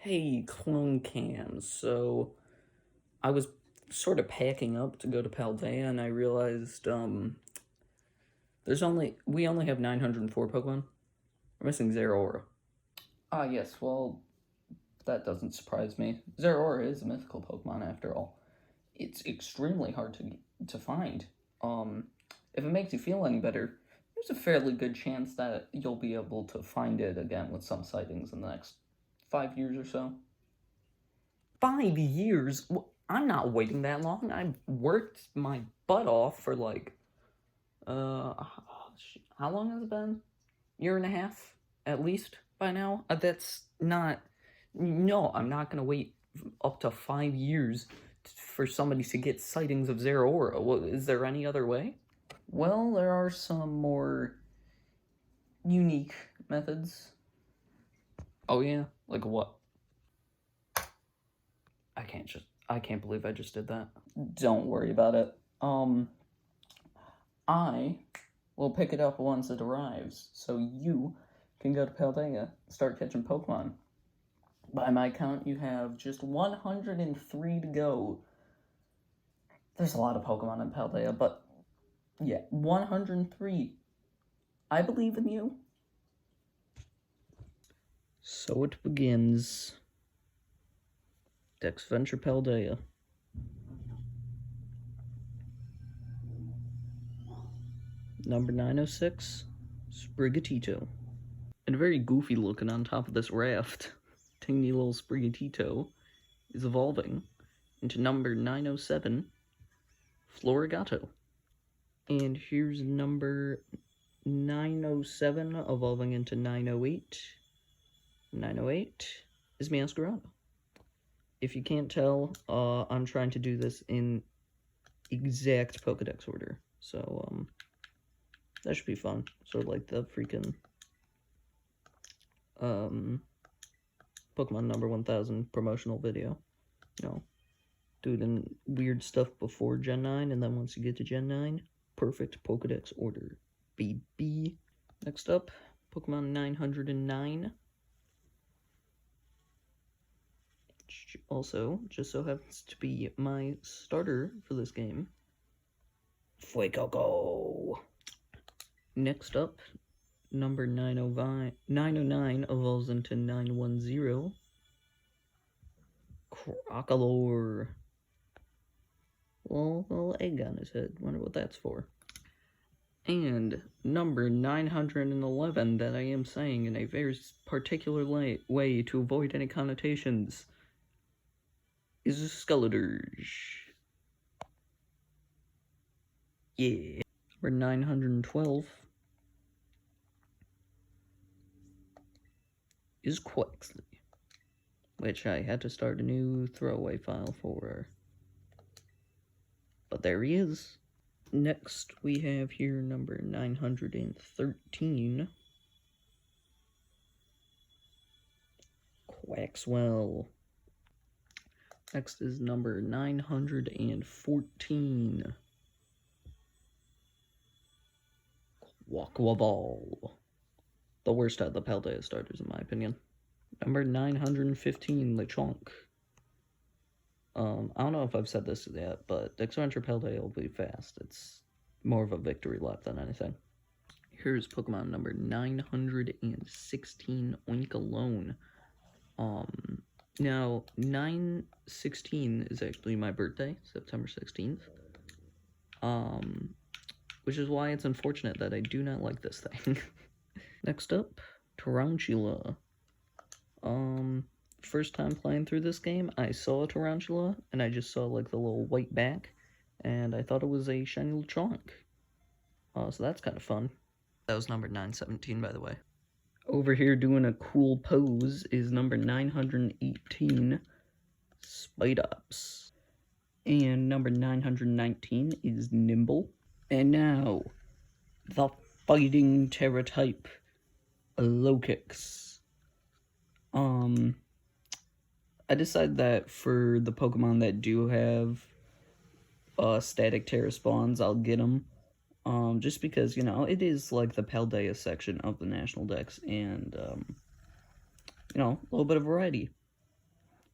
Hey, Clone Cam. So, I was sort of packing up to go to Paldea, and I realized, we only have 904 Pokemon. We're missing Zeraora. Ah, yes, well, that doesn't surprise me. Zeraora is a mythical Pokemon after all. It's extremely hard to find. If it makes you feel any better, there's a fairly good chance that you'll be able to find it again with some sightings in the next 5 years or so. 5 years? I'm not waiting that long. I've worked my butt off for uh, how long has it been? Year and a half, at least, by now? That's not. No, I'm not gonna wait up to 5 years for somebody to get sightings of Zeraora. Is there any other way? Well, there are some more unique methods. Oh yeah? Like what? I can't believe I just did that. Don't worry about it. I will pick it up once it arrives, so you can go to Paldea, start catching Pokemon. By my count, you have just 103 to go. There's a lot of Pokemon in Paldea, but yeah, 103. I believe in you. So it begins. Dexventure Paldea. Number 906, Sprigatito. And very goofy looking on top of this raft. Teeny little Sprigatito is evolving into number 907, Florigato. And here's number 907 evolving into 908. 908 is Masquerado. If you can't tell, I'm trying to do this in exact Pokedex order. So, that should be fun. Sort of like the freaking, Pokemon number 1000 promotional video. You know, doing weird stuff before Gen 9, and then once you get to Gen 9, perfect Pokedex order. BB. Next up, Pokemon 909. Which also just so happens to be my starter for this game. Fuecoco. Next up, number 909 evolves into 910. Crocalor. Little egg on his head. Wonder what that's for. And number 911 that I am saying in a very particular way to avoid any connotations is a Skeletorge. Yeah. Number 912 is Quexley, which I had to start a new throwaway file for. But there he is. Next, we have here number 913, Quaxwell. Next is number 914, Quaquaval. The worst out of the Paldea starters, in my opinion. Number 915, Lechonk. I don't know if I've said this yet, but Dexventure Paldea will be fast. It's more of a victory lap than anything. Here's Pokemon number 916, Oinkologne. Now, 9/16 is actually my birthday, September 16th. Which is why it's unfortunate that I do not like this thing. Next up, Tarantula. First time playing through this game, I saw a Tarantula, and I just saw, like, the little white back, and I thought it was a shiny Lechonk. So that's kind of fun. That was number 917, by the way. Over here doing a cool pose is number 918, Spidops. And number 919 is Nimble. And now, the fighting Terra type, Lokix. I decided that for the Pokemon that do have static Terra spawns, I'll get them. Just because, you know, it is like the Paldea section of the National Dex, and, you know, a little bit of variety.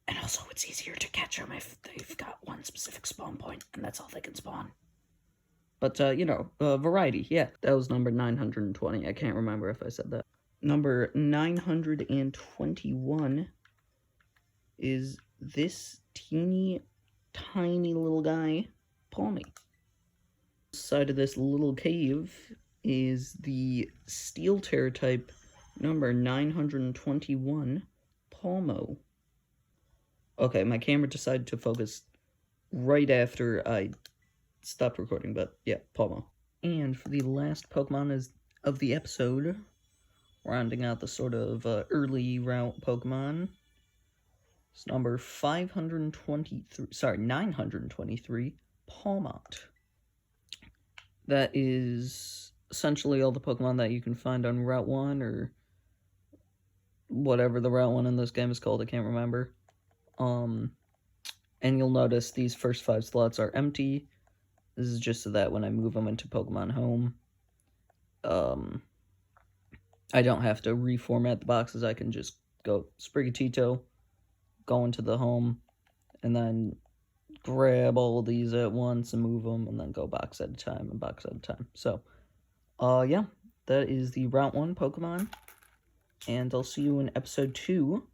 And also, it's easier to catch them if they've got one specific spawn point, and that's all they can spawn. But, variety, yeah. That was number 920. I can't remember if I said that. Number 921 is this teeny, tiny little guy, Palmy. Side of this little cave is the steel tear type number 921, Palmo. Okay, my camera decided to focus right after I stopped recording, but yeah, Palmo. And for the last Pokemon of the episode, rounding out the sort of early route Pokemon, it's number 923, Palmont. That is essentially all the Pokemon that you can find on Route 1, or whatever the Route 1 in this game is called, I can't remember. And you'll notice these first 5 slots are empty. This is just so that when I move them into Pokemon Home, I don't have to reformat the boxes. I can just go Sprigatito, go into the home, and then grab all of these at once and move them, and then go box at a time and box at a time. So, yeah, that is the Route 1 Pokemon, and I'll see you in Episode 2,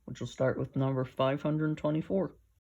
which will start with number 524.